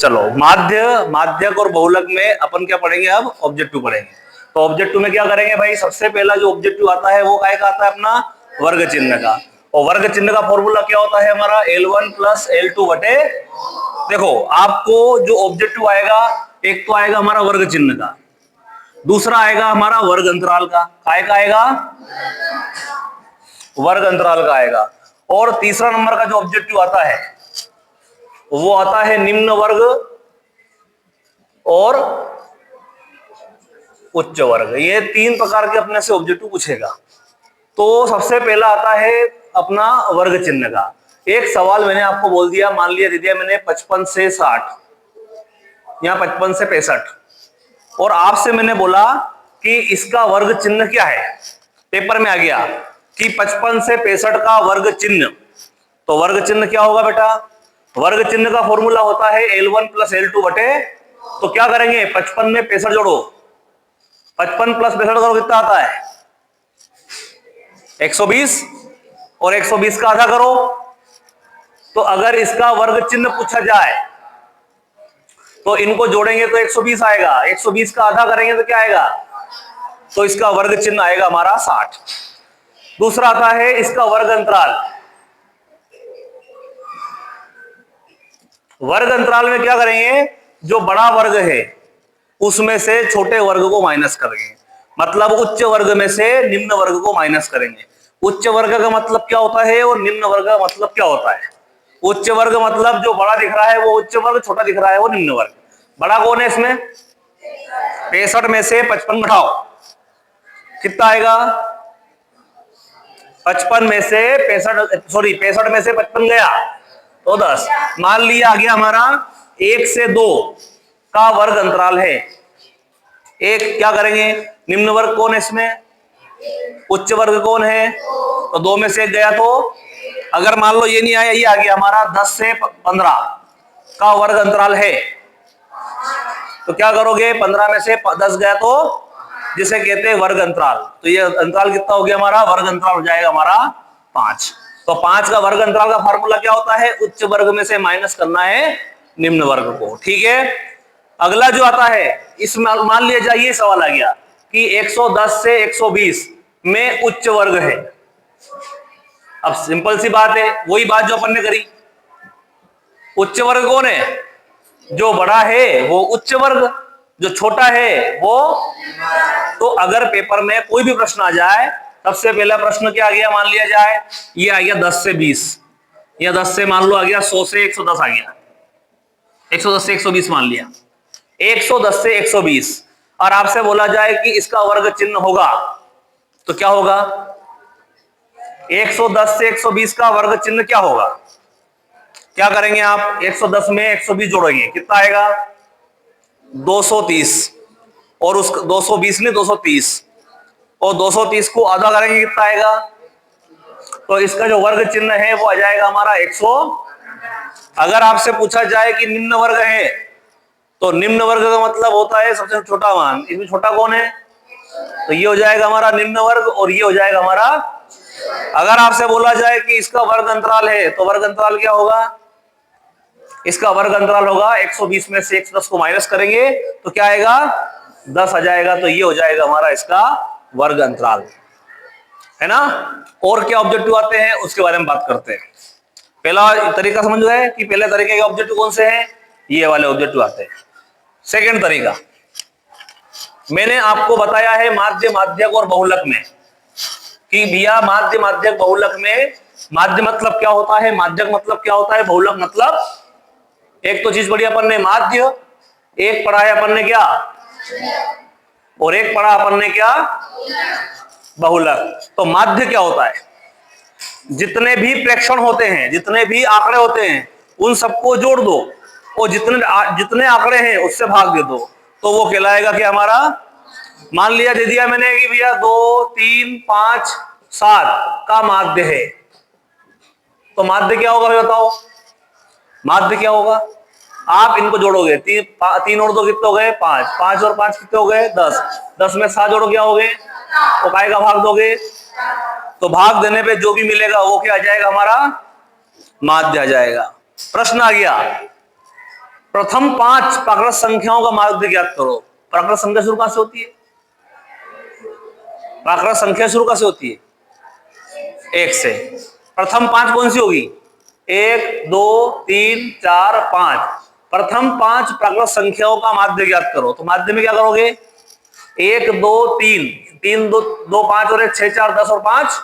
चलो माध्यक और बहुलक में अपन क्या पढ़ेंगे, अब ऑब्जेक्टिव पढ़ेंगे। तो ऑब्जेक्टिव में क्या करेंगे भाई, सबसे पहला जो ऑब्जेक्टिव आता है वो काय का आता है, अपना वर्ग चिन्ह का। और वर्ग चिन्ह का फॉर्मूला क्या होता है हमारा, L1 प्लस L2 बटे। देखो आपको जो ऑब्जेक्टिव आएगा, एक तो आएगा हमारा वर्ग चिन्ह का, दूसरा आएगा हमारा वर्ग अंतराल का। काय का आएगा, वर्ग अंतराल का आएगा। और तीसरा नंबर का जो ऑब्जेक्टिव आता है वो आता है निम्न वर्ग और उच्च वर्ग। ये तीन प्रकार के अपने से ऑब्जेक्टिव पूछेगा। तो सबसे पहला आता है अपना वर्ग चिन्ह का। एक सवाल मैंने आपको बोल दिया, मान लिया दे दिया मैंने 55 से 60 या 55 से 65, और आपसे मैंने बोला कि इसका वर्ग चिन्ह क्या है। पेपर में आ गया कि 55 से 65 का वर्ग चिन्ह। तो वर्ग चिन्ह क्या होगा बेटा, वर्ग चिन्ह का फॉर्मूला होता है L1 प्लस L2 बटे। तो क्या करेंगे, 55 में 65 जोड़ो, 55 प्लस 65 करो, कितना आता है 120, और 120 का आधा करो। तो अगर इसका वर्ग चिन्ह पूछा जाए तो इनको जोड़ेंगे तो 120 आएगा, 120 का आधा करेंगे तो क्या आएगा, तो इसका वर्ग चिन्ह आएगा हमारा 60। दूसरा आता है इसका वर्ग अंतराल। वर्ग अंतराल में क्या करेंगे, जो बड़ा वर्ग है उसमें से छोटे वर्ग को माइनस करेंगे, मतलब उच्च वर्ग में से निम्न वर्ग को माइनस करेंगे। उच्च वर्ग का मतलब क्या होता है और निम्न वर्ग का मतलब क्या होता है। उच्च वर्ग मतलब जो बड़ा दिख रहा है वो उच्च वर्ग, छोटा दिख रहा है वो निम्न वर्ग। बड़ा कौन है इसमें, 65 में से 55 घटाओ, कितना आएगा, 55 में से 65 में से 55 गया तो 10। मान लिया आ गया हमारा 1 से 2 का वर्ग अंतराल है। एक क्या करेंगे, निम्न वर्ग कौन है इसमें, उच्च वर्ग कौन है, तो 2 में से 1 गया। तो अगर मान लो ये नहीं आया, ये आ गया हमारा 10 से 15 का वर्ग अंतराल है, तो क्या करोगे, 15 में से 10 गया तो जिसे कहते हैं वर्ग अंतराल। तो ये अंतराल कितना हो गया हमारा, वर्ग अंतराल हो जाएगा हमारा 5। तो 5 का वर्ग अंतराल का फार्मूला क्या होता है, उच्च वर्ग में से माइनस करना है निम्न वर्ग को। ठीक है, अगला जो आता है इसमें मान लिया जाए ये सवाल आ गया कि 110 से 120 में उच्च वर्ग है। अब सिंपल सी बात है, वही बात जो अपन ने करी, उच्च वर्ग कौन है, जो बड़ा है वो उच्च वर्ग, जो छोटा है वो। तो अगर पेपर में कोई भी प्रश्न आ जाए, सबसे पहला प्रश्न क्या आ गया, मान लिया जाए ये आ गया 10 से 20, या 10 से मान लो आ गया 100 से 110 आ गया, 110 से 120 मान लिया, 110 से 120, और आपसे बोला जाए कि इसका वर्ग चिन्ह होगा, तो क्या होगा, 110 से 120 का वर्ग चिन्ह क्या होगा। क्या करेंगे आप, 110 में 120 जोड़ेंगे, कितना आएगा 230, और उस 220 ने 230, और 230 को आधा करेंगे, कितना आएगा, तो इसका जो वर्ग चिन्ह है वो आ जाएगा हमारा 100। अगर आपसे पूछा जाए कि निम्न वर्ग है, तो निम्न वर्ग का मतलब होता है सबसे छोटा मान। इसमें छोटा कौन है, तो ये हो जाएगा हमारा निम्न वर्ग, और ये हो जाएगा हमारा। अगर आपसे बोला जाए कि इसका वर्ग अंतराल है, तो वर्ग अंतराल क्या होगा, इसका वर्ग अंतराल होगा 120 में से 110 को माइनस करेंगे तो क्या आएगा 10 आ जाएगा। तो ये हो जाएगा हमारा इसका वर्ग अंतराल, है ना। और क्या ऑब्जेक्टिव आते हैं उसके बारे में बात करते हैं। पहला तरीका समझ गए कि पहले तरीके के ऑब्जेक्टिव कौन से हैं, ये वाले ऑब्जेक्टिव आते हैं। सेकंड तरीका मैंने आपको बताया है माध्य, माध्यक और बहुलक में, कि भैया माध्य, माध्यक, बहुलक में माध्य मतलब क्या होता है, माध्यक मतलब क्या होता है, बहुलक मतलब, एक तो चीज पढ़ी अपन ने माध्य, एक पढ़ा है अपन ने क्या, और एक पढ़ा अपन ने क्या, बहुलक। तो माध्य क्या होता है, जितने भी प्रेक्षण होते हैं, जितने भी आंकड़े होते हैं उन सबको जोड़ दो, और जितने आंकड़े हैं उससे भाग दे दो, तो वो कहलाएगा कि हमारा। मान लिया दे दिया मैंने कि भैया 2, 3, 5, 7 का माध्य है, तो माध्य क्या होगा भाई बताओ, माध्य क्या होगा, आप इनको जोड़ोगे, 3 और 2 कितने हो गए 5, 5 और 5 कितने हो गए 10, 10 में 7 जोड़ो क्या हो गए, तो काय का भाग दोगे, तो भाग देने पे जो भी मिलेगा वो क्या आ जाएगा हमारा माध्य आ जाएगा। प्रश्न आ गया प्रथम 5 प्राकृत संख्याओं का माध्य ज्ञात करो। प्राकृत संख्या शुरू कहां से होती है? प्राकृत संख्या शुरू कहां से होती है? 1 से। प्रथम 5 कौन सी होगी? 1 2 3 4 5। प्रथम 5 प्राकृत संख्याओं का माध्य ज्ञात करो। तो माध्य में क्या करोगे? 1 2 3 3 2 2 5 और 1 6 4 10 और 5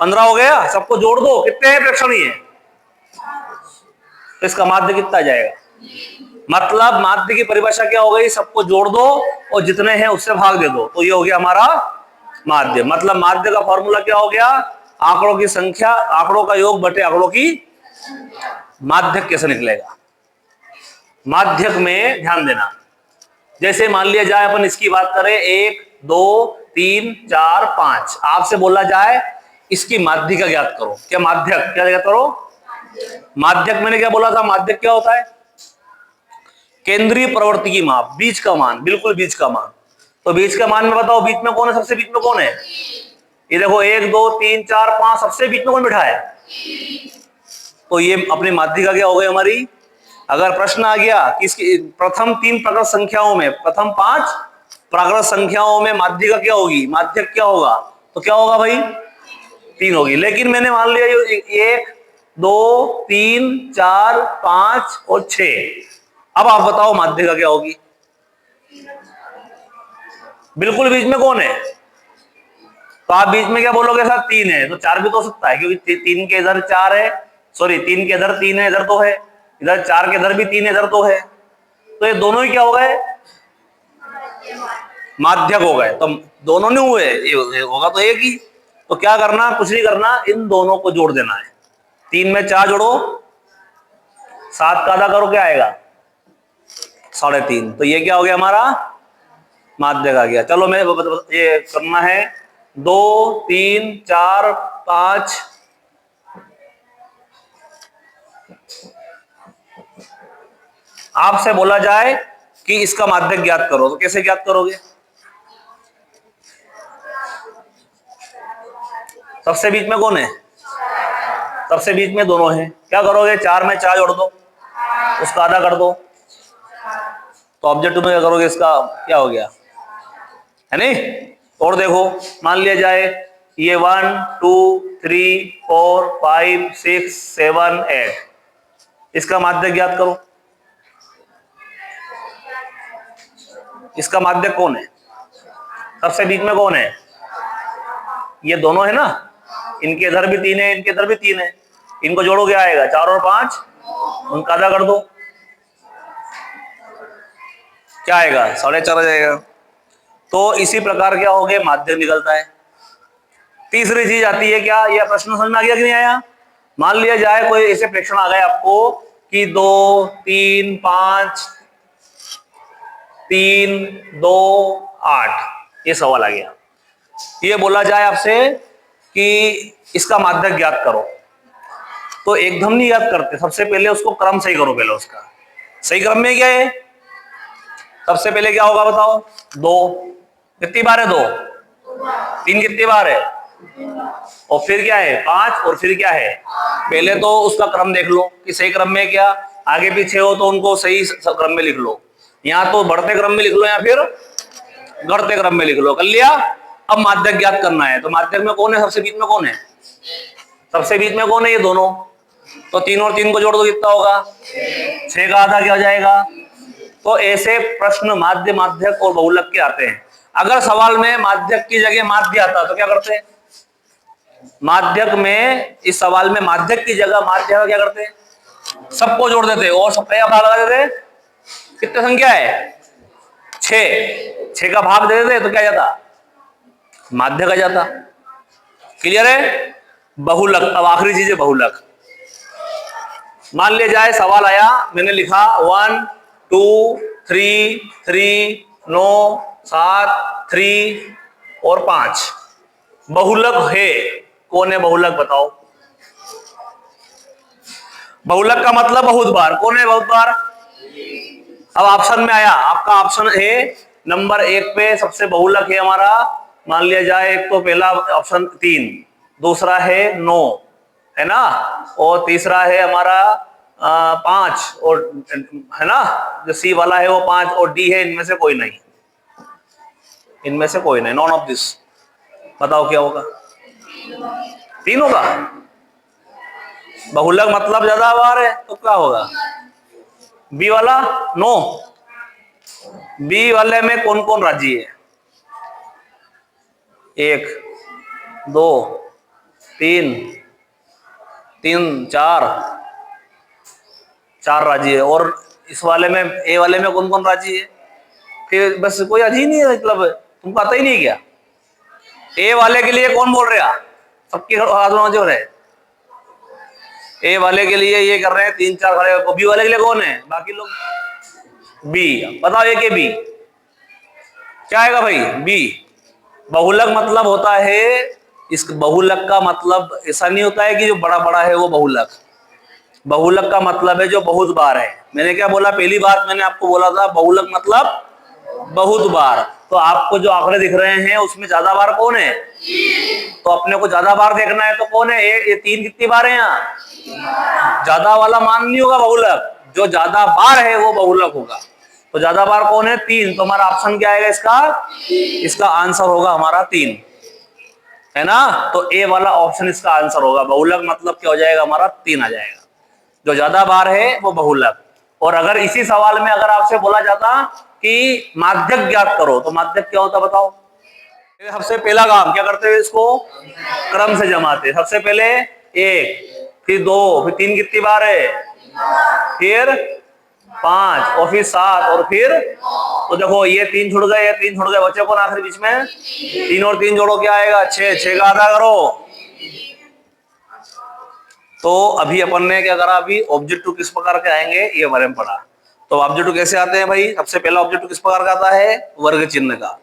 15 हो गया। सबको जोड़ दो, कितने हैं प्रेक्षणीय? तो इसका माध्य कितना जाएगा? मतलब माध्य की परिभाषा क्या हो गई? सबको जोड़ दो और जितने हैं उससे भाग दे दो, तो ये हो गया हमारा माध्य। मतलब माध्य का फॉर्मूला क्या हो गया? आंकड़ों की संख्या, आंकड़ों का योग बटे आंकड़ों की। माध्यक कैसे निकलेगा? माध्यक में ध्यान देना, जैसे मान लिया जाए अपन इसकी बात करें 1 2 3 4 5, आपसे बोला जाए इसकी माध्यिका ज्ञात करो। क्या माध्यक क्या ज्ञात करो? माध्यक मैंने क्या बोला था? माध्यक क्या होता है? केंद्रीय प्रवृत्ति की माप, बीच का मान, बिल्कुल बीच का मान। तो बीच का मान में बताओ, बीच में कौन है? सबसे बीच में कौन है? ये देखो 1 2 3 4 5, सबसे बीच में कौन बैठा है? तो ये अपनी माध्यिका क्या हो गई हमारी? अगर प्रश्न आ गया कि इसकी प्रथम 3 प्राकृत संख्याओं में, प्रथम 5 प्राकृत संख्याओं में माध्यिका क्या होगी, माध्यक क्या होगा, तो क्या होगा भाई? 3 होगी। लेकिन मैंने मान लिया 1 2 3 4 5 और 6। अब आप बताओ माध्यिका क्या होगी? बिल्कुल बीच में कौन है? तो आप बीच में क्या बोलोगे सर? 3 है। तो 4 भी तो हो सकता है, क्योंकि 3 के इधर 4 है, सॉरी 3 के इधर 3 है, इधर तो है, इधर 4 के इधर भी 3 है, इधर तो है। तो ये दोनों ही क्या हो गए? माध्यक हो गए। तो दोनों नहीं हुए, ये होगा तो एक ही। तो क्या करना? कुछ नहीं करना, इन दोनों को जोड़ देना है। 3 में 4 जोड़ो, 7 का आधा करो, क्या आएगा? 3.5। तो ये क्या हो गया हमारा? माध्यक आ गया। चलो मैं ये करना है 2 3 4 5। आपसे बोला जाए कि इसका माध्यक ज्ञात करो, तो कैसे ज्ञात करोगे? सबसे बीच में कौन है? सबसे बीच में दोनों हैं। क्या करोगे? 4 में 4 जोड़ दो, उसका आधा कर दो। तो ऑब्जेक्टिव में क्या करोगे? इसका क्या हो गया, है नहीं? और देखो, मान लिया जाए ये 1 2 3 4 5 6 7 8, इसका माध्यक ज्ञात करो। इसका माध्यक कौन है? सबसे बीच में कौन है? ये दोनों है ना, इनके इधर भी 3 है, इनके इधर भी 3 है। इनको जोड़ो, क्या आएगा? 4 और 5, उनका आधा कर दो, क्या आएगा? 4.5 आ जाएगा। तो इसी प्रकार क्या हो गया? माध्यक निकलता है। तीसरी चीज आती है क्या? यह प्रश्न समझ में आ गया कि नहीं आया? मान लिया जाए कोई ऐसे प्रेक्षण आ गए आपको कि 2 3 5 3 2 8, ये सवाल आ गया। ये बोला जाए आपसे कि इसका माध्यक ज्ञात करो, तो एकदम नहीं याद करते। सबसे पहले उसको क्रम सही करो। पहले उसका सही क्रम में क्या है? सबसे पहले क्या होगा बताओ? 2 कितनी बार है? 2 3 कितनी बार है? और फिर क्या है? 5। और फिर क्या है? पहले तो उसका क्रम देख लो कि सही क्रम में, क्या आगे पीछे हो तो उनको सही क्रम में लिख लो। यहाँ तो बढ़ते क्रम में लिख लो या फिर घटते क्रम में लिख लो। कर लिया? अब माध्यक ज्ञात करना है। तो माध्यक में कौन है? सबसे बीच में कौन है? सबसे बीच में कौन है? ये दोनों। तो 3 और 3 को जोड़ दो, कितना होगा? 6 का आधा क्या हो जाएगा? तो ऐसे प्रश्न माध्य, माध्यक और बहुलक के आते हैं। अगर सवाल में माध्यक की जगह माध्य आता तो क्या करते हैं? माध्यक में, इस सवाल में माध्यक की जगह माध्य का क्या करते हैं? सबको जोड़ देते और सबका भाग लगा देते। कितनी संख्या है? 6 का भाग दे देते तो क्या जाता? माध्य का जाता। क्लियर है? बहुलक। अब आखिरी चीज है बहुलक। मान लिया जाए सवाल आया, मैंने लिखा 1 2 3 3 9 7 3 और 5 बहुलक है। कौन है बहुलक? बताओ। बहुलक का मतलब बहुत बार। कौन है बहुत बार? अब ऑप्शन में आया, आपका ऑप्शन है नंबर 1 पे सबसे बहुलक है हमारा। मान लिया जाए एक तो पहला ऑप्शन 3, दूसरा है 9, है ना, और तीसरा है हमारा 5 और है ना, जो सी वाला है वो 5 और डी है, इनमें से कोई नहीं, इनमें से कोई नहीं, नॉन ऑफ दिस। बताओ क्या होगा? 3 होगा। बहुलक मतलब ज्यादा बार है तो क्या होगा? बी वाला नो। बी वाले में कौन कौन राजी है? 1 2 3 4 राजी है। और इस वाले में, ए वाले में कौन कौन राजी है? फिर बस कोई राजी नहीं है, मतलब तुमको आता ही नहीं क्या? ए वाले के लिए कौन बोल रहा? सबके हाथ जो रहे, ए वाले के लिए ये कर रहे हैं 3 4 खड़े। बी वाले के लिए कौन है? बाकी लोग। बी। बताओ ए के बी क्या आएगा भाई? बी। बहुलक मतलब होता है, इस बहुलक का मतलब ऐसा नहीं होता है कि जो बड़ा बड़ा है वो बहुलक। बहुलक का मतलब है जो बहुत बार है। मैंने क्या बोला? पहली बात मैंने आपको बोला था बहुलक मतलब बहुत बार। तो आपको जो आंकड़े दिख रहे हैं उसमें ज्यादा बार कौन है? तो अपने को ज्यादा बार देखना है तो कौन है? ये 3 कितनी बार है यहाँ? ज्यादा वाला मान नहीं होगा बहुलक, जो ज्यादा बार है वो बहुलक होगा। तो ज्यादा बार कौन है? 3। तो हमारा ऑप्शन क्या आएगा इसका? इसका आंसर होगा हमारा 3, है ना। तो ए वाला ऑप्शन इसका आंसर होगा। बहुलक मतलब क्या हो जाएगा हमारा? 3 आ जाएगा। जो ज्यादा बार है वो बहुलक। और अगर इसी सवाल में अगर आपसे बोला जाता कि माध्यक ज्ञात करो, तो माध्यक क्या होता बताओ? सबसे पहला काम क्या करते हैं? इसको क्रम से जमाते। सबसे पहले 1, फिर 2, फिर 3 कितनी बार है? फिर 5 और फिर 7 और फिर, तो देखो ये 3 छुड़ गए, ये 3 छुड़ गए, बच्चे कौन आखिरी बीच में? 3 और 3 जोड़ो क्या आएगा? 6। 6 का आधा करो। तो अभी अपन ने क्या करा? अभी ऑब्जेक्टिव किस प्रकार के आएंगे ये बारे में पढ़ा। तो ऑब्जेक्टिव कैसे आते हैं भाई? सबसे पहला ऑब्जेक्टिव किस प्रकार का आता है? वर्ग चिन्ह का।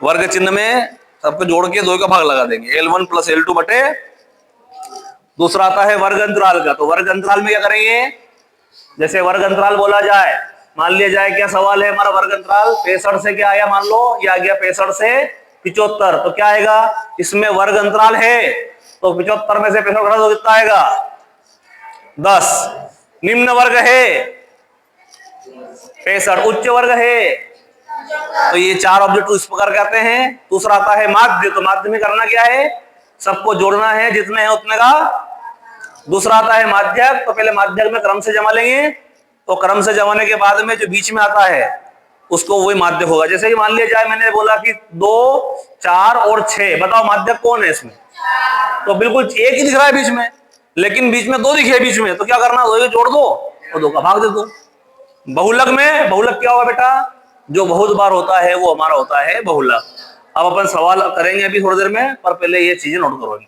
वर्ग चिन्ह में सबको जोड़ के 2 का भाग लगा देंगे, L1 + L2 बटे। दूसरा आता है वर्ग अंतराल का। तो वर्ग अंतराल में क्या करेंगे? जैसे वर्ग अंतराल बोला जाए, मान लिया जाए क्या सवाल है हमारा? वर्ग अंतराल 65 से क्या आया? मान लो ये आ गया 65 से 75। तो क्या आएगा? इसमें वर्ग अंतराल है तो 75 में से 65 घटा दो, कितना आएगा? 10। निम्न वर्ग है 65, उच्च वर्ग है। तो ये 4 ऑब्जेक्टिव इस प्रकार करते हैं। दूसरा आता है माध्य। तो माध्य में करना क्या है? सबको जोड़ना है, जितने हैं उतने का। दूसरा आता है माध्यक। तो पहले माध्यक में क्रम से जमा लेंगे, तो क्रम से जमाने के बाद में जो बीच में आता है उसको वही माध्यक होगा। जैसे कि मान लिया जाए मैंने बोला कि 2 4 और 6, बताओ माध्यक कौन है इसमें? तो बिल्कुल एक ही दिख रहा है बीच में, लेकिन बीच में 2 दिखे बीच में, तो क्या करना? 2 को जोड़ दो और 2 का भाग दे दो। बहुलक में, बहुलक क्या होगा बेटा? जो बहुत बार होता है वो हमारा होता है बहुलक। अब अपन सवाल करेंगे अभी थोड़ी देर में, पर पहले ये चीजें नोट करो।